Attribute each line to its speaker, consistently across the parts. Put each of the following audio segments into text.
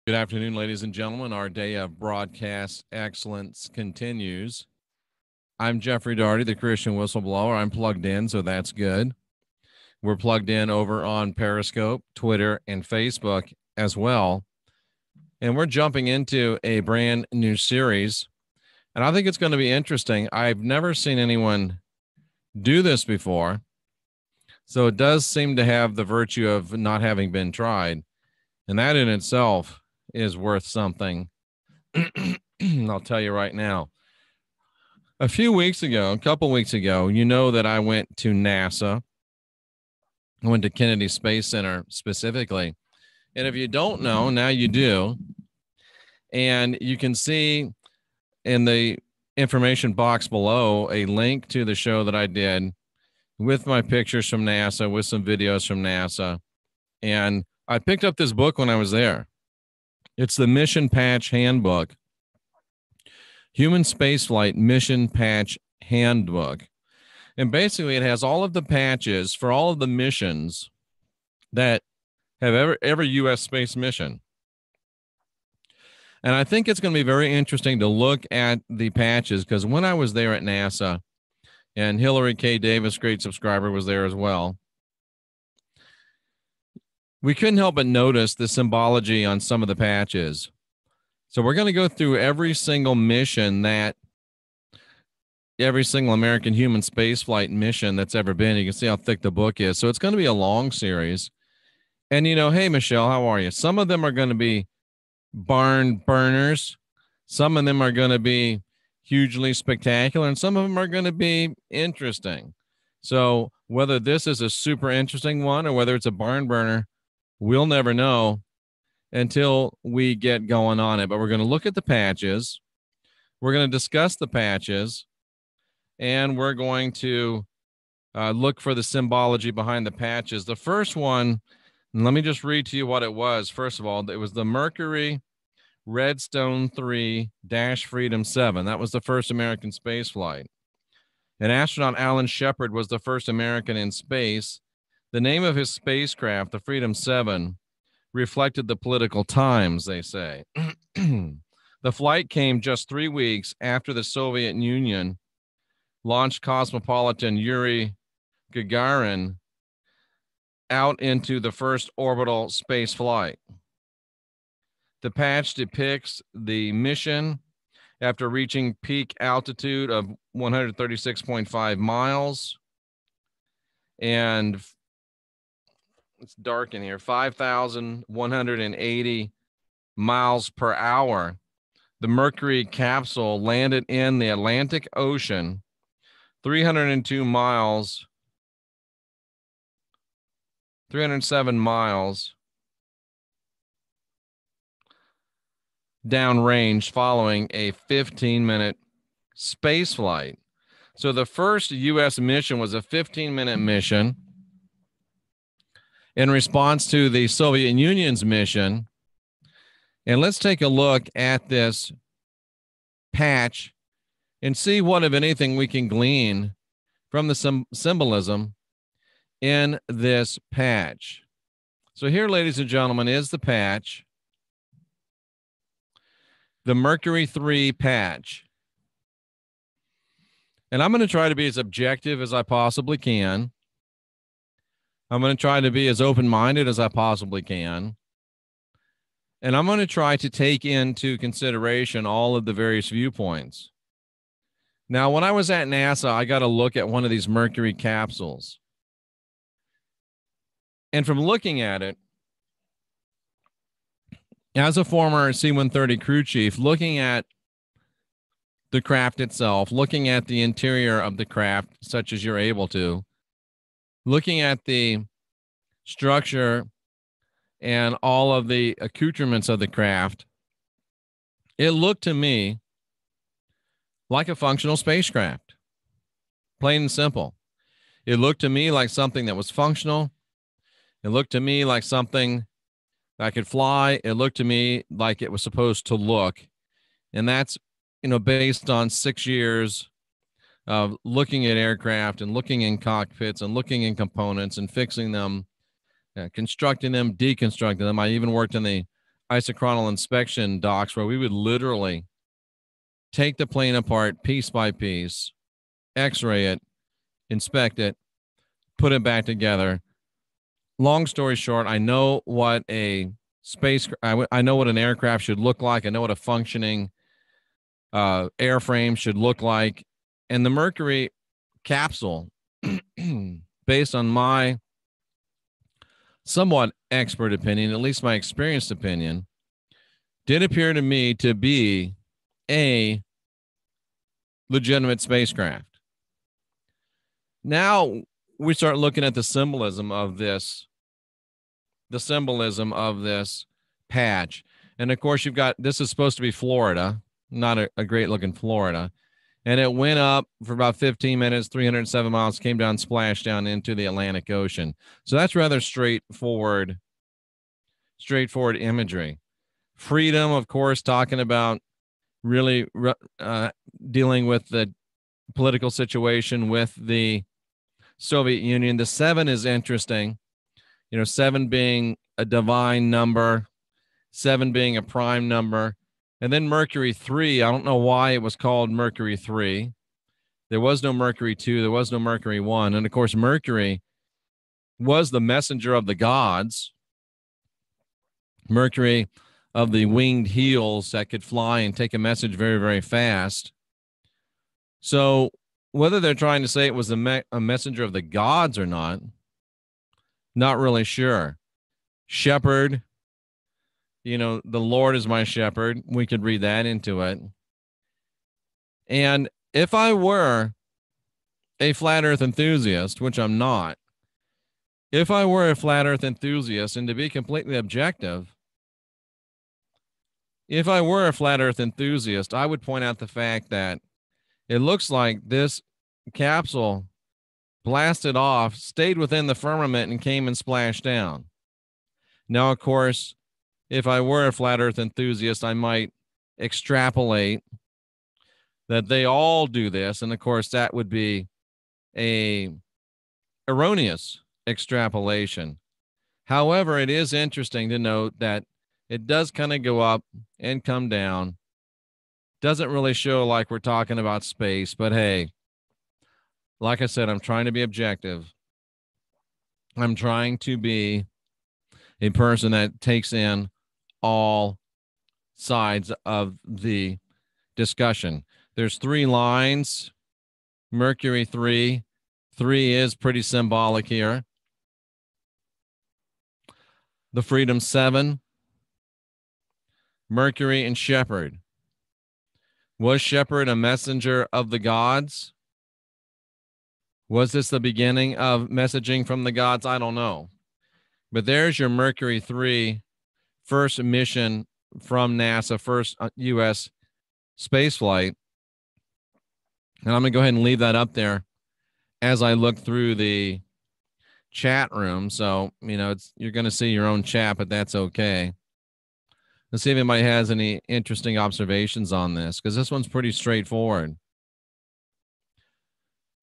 Speaker 1: Good afternoon, ladies and gentlemen. Our day of broadcast excellence continues. I'm Jeffrey Daugherty, the Christian Whistleblower. I'm plugged in, so that's good. We're plugged in over on Periscope, Twitter, and Facebook as well. And we're jumping into a brand new series. And I think it's going to be interesting. I've never seen anyone do this before. So it does seem to have the virtue of not having been tried. And that in itself is worth something. I'll tell you right now. A couple weeks ago, you know that I went to NASA. I went to Kennedy Space Center specifically. And if you don't know, now you do. And you can see in the information box below a link to the show that I did with my pictures from NASA, with some videos from NASA. And I picked up this book when I was there. It's the Mission Patch Handbook, Human Spaceflight Mission Patch Handbook. And basically it has all of the patches for all of the missions that have every U.S. space mission. And I think it's going to be very interesting to look at the patches, because when I was there at NASA, and Hillary K. Davis, great subscriber, was there as well, we couldn't help but notice the symbology on some of the patches. So we're going to go through every single mission every single American human spaceflight mission that's ever been. You can see how thick the book is. So it's going to be a long series. And, hey, Michelle, how are you? Some of them are going to be barn burners. Some of them are going to be hugely spectacular, and some of them are going to be interesting. So whether this is a super interesting one or whether it's a barn burner, we'll never know until we get going on it. But we're going to look at the patches. We're going to discuss the patches. And we're going to look for the symbology behind the patches. The first one, and let me just read to you what it was. First of all, it was the Mercury Redstone 3-Freedom 7. That was the first American space flight. And astronaut Alan Shepard was the first American in space. The name of his spacecraft, the Freedom 7, reflected the political times, they say. The flight came just 3 weeks after the Soviet Union launched cosmopolitan Yuri Gagarin out into the first orbital space flight. The patch depicts the mission after reaching peak altitude of 136.5 miles. And it's dark in here, 5,180 miles per hour. The Mercury capsule landed in the Atlantic Ocean, 307 miles downrange following a 15-minute space flight. So the first U.S. mission was a 15-minute mission in response to the Soviet Union's mission. And let's take a look at this patch and see what, if anything, we can glean from the symbolism in this patch. So here, ladies and gentlemen, is the patch, the Mercury 3 patch. And I'm going to try to be as objective as I possibly can. I'm going to try to be as open-minded as I possibly can. And I'm going to try to take into consideration all of the various viewpoints. Now, when I was at NASA, I got a look at one of these Mercury capsules. And from looking at it, as a former C-130 crew chief, looking at the craft itself, looking at the interior of the craft, such as you're able to, looking at the structure and all of the accoutrements of the craft, it looked to me like a functional spacecraft, plain and simple. It looked to me like something that was functional. It looked to me like something that could fly. It looked to me like it was supposed to look. And that's, based on 6 years of looking at aircraft and looking in cockpits and looking in components and fixing them, constructing them, deconstructing them. I even worked in the isochronal inspection docks where we would literally take the plane apart piece by piece, x-ray it, inspect it, put it back together. Long story short, I know what a I know what an aircraft should look like. I know what a functioning airframe should look like. And the Mercury capsule, based on my somewhat expert opinion, at least my experienced opinion, did appear to me to be a legitimate spacecraft. Now we start looking at the symbolism of this patch. And of course, you've got, this is supposed to be Florida, not a great looking Florida. And it went up for about 15 minutes, 307 miles, came down, splashed down into the Atlantic Ocean. So that's rather straightforward imagery. Freedom, of course, talking about really dealing with the political situation with the Soviet Union. The 7 is interesting. 7 being a divine number, 7 being a prime number. And then Mercury 3, I don't know why it was called Mercury 3. There was no Mercury 2. There was no Mercury 1. And of course, Mercury was the messenger of the gods. Mercury of the winged heels that could fly and take a message very, very fast. So whether they're trying to say it was a messenger of the gods or not really sure. Shepherd, the Lord is my shepherd. We could read that into it. And if I were a flat earth enthusiast, which I'm not, if I were a flat earth enthusiast, and to be completely objective, if I were a flat earth enthusiast, I would point out the fact that it looks like this capsule blasted off, stayed within the firmament, and came and splashed down. Now, of course, if I were a flat earth enthusiast, I might extrapolate that they all do this. And of course, that would be a erroneous extrapolation. However, it is interesting to note that it does kind of go up and come down. Doesn't really show like we're talking about space, but hey, like I said, I'm trying to be objective. I'm trying to be a person that takes in all sides of the discussion. There's 3 lines. Mercury 3. 3 is pretty symbolic here. The Freedom 7. Mercury and Shepherd. Was Shepherd a messenger of the gods? Was this the beginning of messaging from the gods? I don't know. But there's your Mercury 3 first mission from NASA, first U.S. space flight. And I'm going to go ahead and leave that up there as I look through the chat room. So, you're going to see your own chat, but that's okay. Let's see if anybody has any interesting observations on this, because this one's pretty straightforward.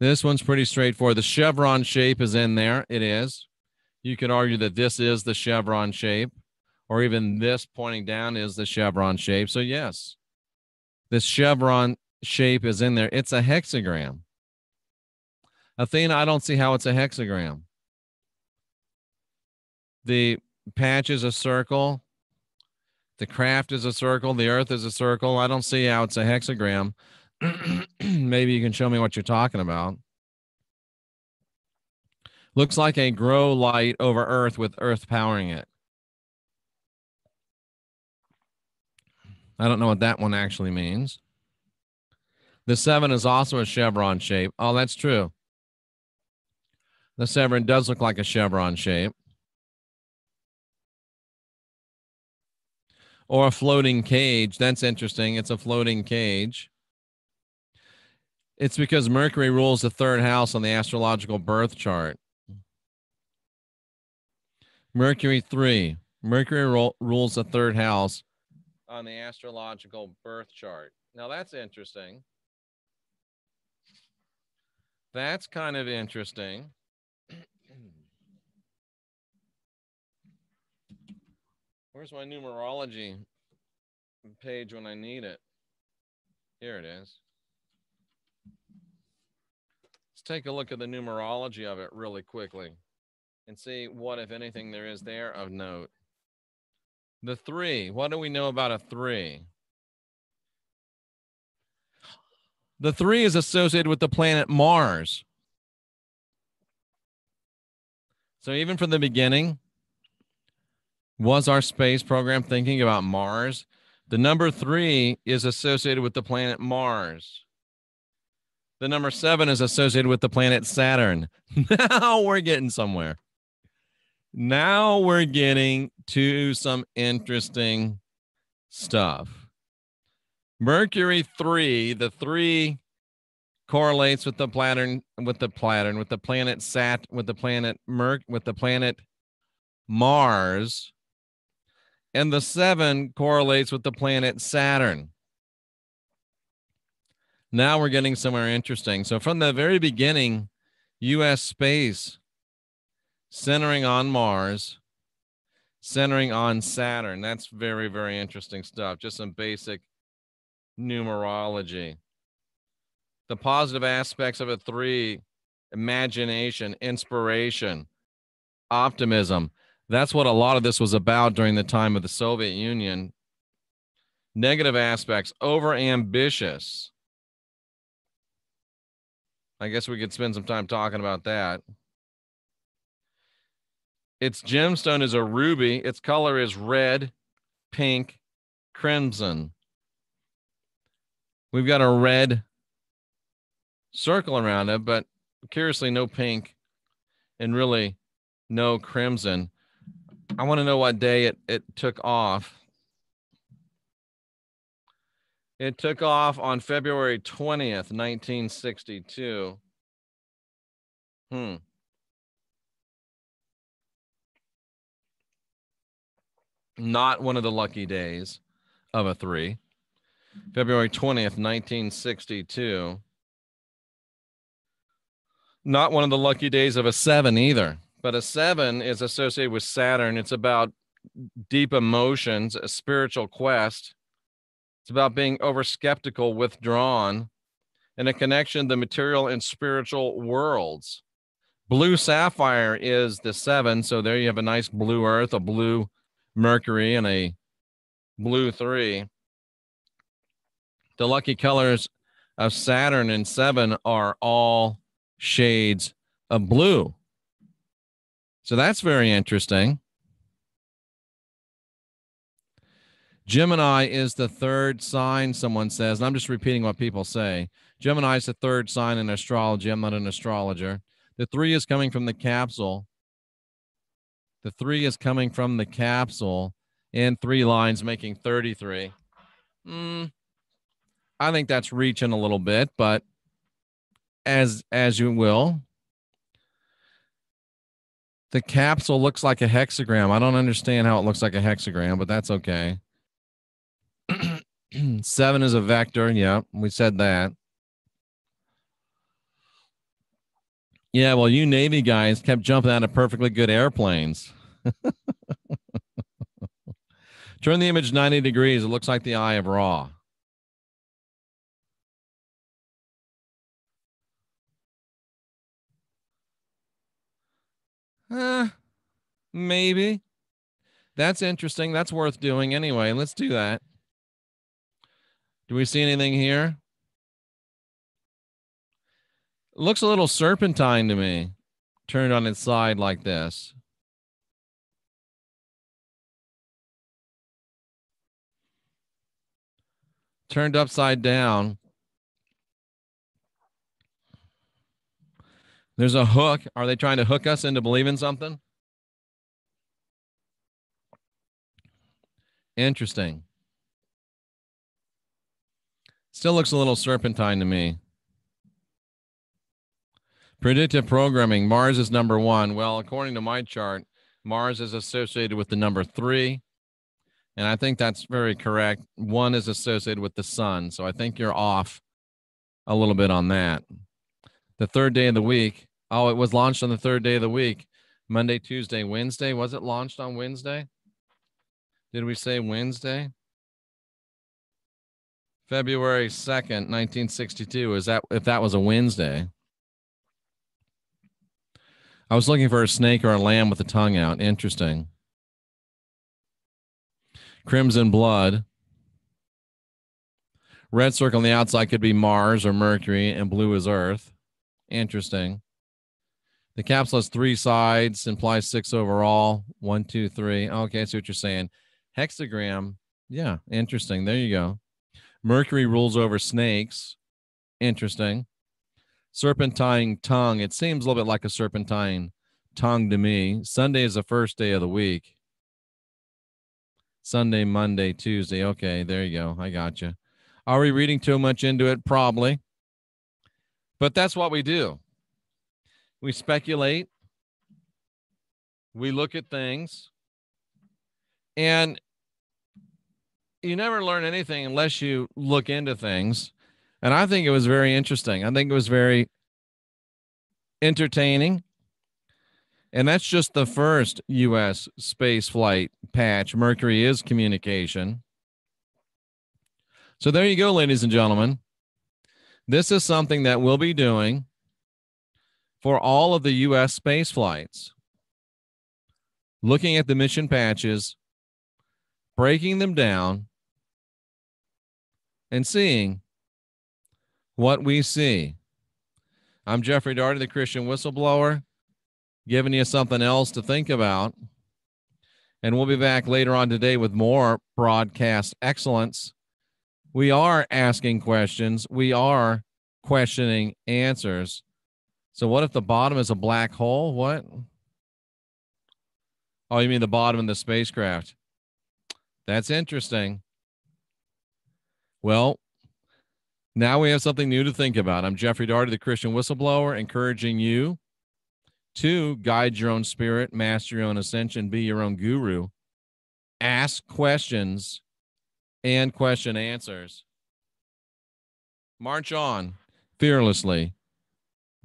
Speaker 1: The chevron shape is in there. It is. You could argue that this is the chevron shape, or even this pointing down is the chevron shape. So yes, this chevron shape is in there. It's a hexagram. Athena, I don't see how it's a hexagram. The patch is a circle. The craft is a circle. The earth is a circle. I don't see how it's a hexagram. Maybe you can show me what you're talking about. Looks like a grow light over Earth with Earth powering it. I don't know what that one actually means. The 7 is also a chevron shape. Oh, that's true. The 7 does look like a chevron shape. Or a floating cage. That's interesting. It's a floating cage. It's because Mercury rules the 3rd house on the astrological birth chart. Mercury 3. Mercury rules the 3rd house on the astrological birth chart. Now that's interesting. That's kind of interesting. Where's my numerology page when I need it? Here it is. Let's take a look at the numerology of it really quickly and see what, if anything, there is there of note. The 3, what do we know about a 3? The 3 is associated with the planet Mars. So even from the beginning, was our space program thinking about Mars? The number 3 is associated with the planet Mars. The number 7 is associated with the planet Saturn. Now we're getting somewhere. Now we're getting to some interesting stuff. Mercury 3, the 3 correlates with the planet Mars, and the 7 correlates with the planet Saturn. Now we're getting somewhere interesting. So from the very beginning, U.S. space centering on Mars, centering on Saturn. That's very, very interesting stuff. Just some basic numerology. The positive aspects of a 3, imagination, inspiration, optimism. That's what a lot of this was about during the time of the Soviet Union. Negative aspects, overambitious. I guess we could spend some time talking about that. Its gemstone is a ruby. Its color is red, pink, crimson. We've got a red circle around it, but curiously no pink and really no crimson. I want to know what day it took off. It took off on February 20th, 1962. Not one of the lucky days of a 3. February 20th, 1962. Not one of the lucky days of a 7 either. But a 7 is associated with Saturn. It's about deep emotions, a spiritual quest. It's about being over-skeptical, withdrawn, and a connection to the material and spiritual worlds. Blue sapphire is the 7, so there you have a nice blue Earth, a blue Mercury, and a blue 3. The lucky colors of Saturn and 7 are all shades of blue. So that's very interesting. Gemini is the 3rd sign, someone says, and I'm just repeating what people say. Gemini is the 3rd sign in astrology. I'm not an astrologer. The 3 is coming from the capsule. The 3 is coming from the capsule in 3 lines, making 33. I think that's reaching a little bit, but as you will. The capsule looks like a hexagram. I don't understand how it looks like a hexagram, but that's okay. 7 is a vector. Yeah, we said that. Yeah, well, you Navy guys kept jumping out of perfectly good airplanes. Turn the image 90 degrees. It looks like the Eye of Ra. Maybe. That's interesting. That's worth doing anyway. Let's do that. Do we see anything here? It looks a little serpentine to me. Turned on its side like this. Turned upside down. There's a hook. Are they trying to hook us into believing something? Interesting. Still looks a little serpentine to me. Predictive programming. Mars is number 1. Well, according to my chart, Mars is associated with the number 3. And I think that's very correct. 1 is associated with the sun. So I think you're off a little bit on that. The 3rd day of the week. Oh, it was launched on the 3rd day of the week. Monday, Tuesday, Wednesday. Was it launched on Wednesday? Did we say Wednesday? February 2nd, 1962. Is that if that was a Wednesday? I was looking for a snake or a lamb with the tongue out. Interesting. Crimson blood. Red circle on the outside could be Mars or Mercury, and blue is Earth. Interesting. The capsule has 3 sides, implies 6 overall. 1, 2, 3. Okay, I see what you're saying. Hexagram. Yeah, interesting. There you go. Mercury rules over snakes. Interesting. Serpentine tongue. It seems a little bit like a serpentine tongue to me. Sunday is the first day of the week. Sunday, Monday, Tuesday. Okay, there you go. I got you. Are we reading too much into it? Probably. But that's what we do. We speculate. We look at things. And you never learn anything unless you look into things. And I think it was very interesting. I think it was very entertaining. And that's just the first U.S. space flight patch. Mercury is communication. So there you go, ladies and gentlemen. This is something that we'll be doing for all of the U.S. space flights. Looking at the mission patches, breaking them down, and seeing what we see. I'm Jeffrey Daugherty, the Christian Whistleblower, giving you something else to think about. And we'll be back later on today with more broadcast excellence. We are asking questions. We are questioning answers. So what if the bottom is a black hole? What? Oh, you mean the bottom of the spacecraft? That's interesting. Well, now we have something new to think about. I'm Jeffrey Daugherty, the Christian Whistleblower, encouraging you to guide your own spirit, master your own ascension, be your own guru, ask questions, and question answers. March on fearlessly.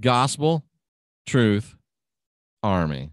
Speaker 1: Gospel, truth, army.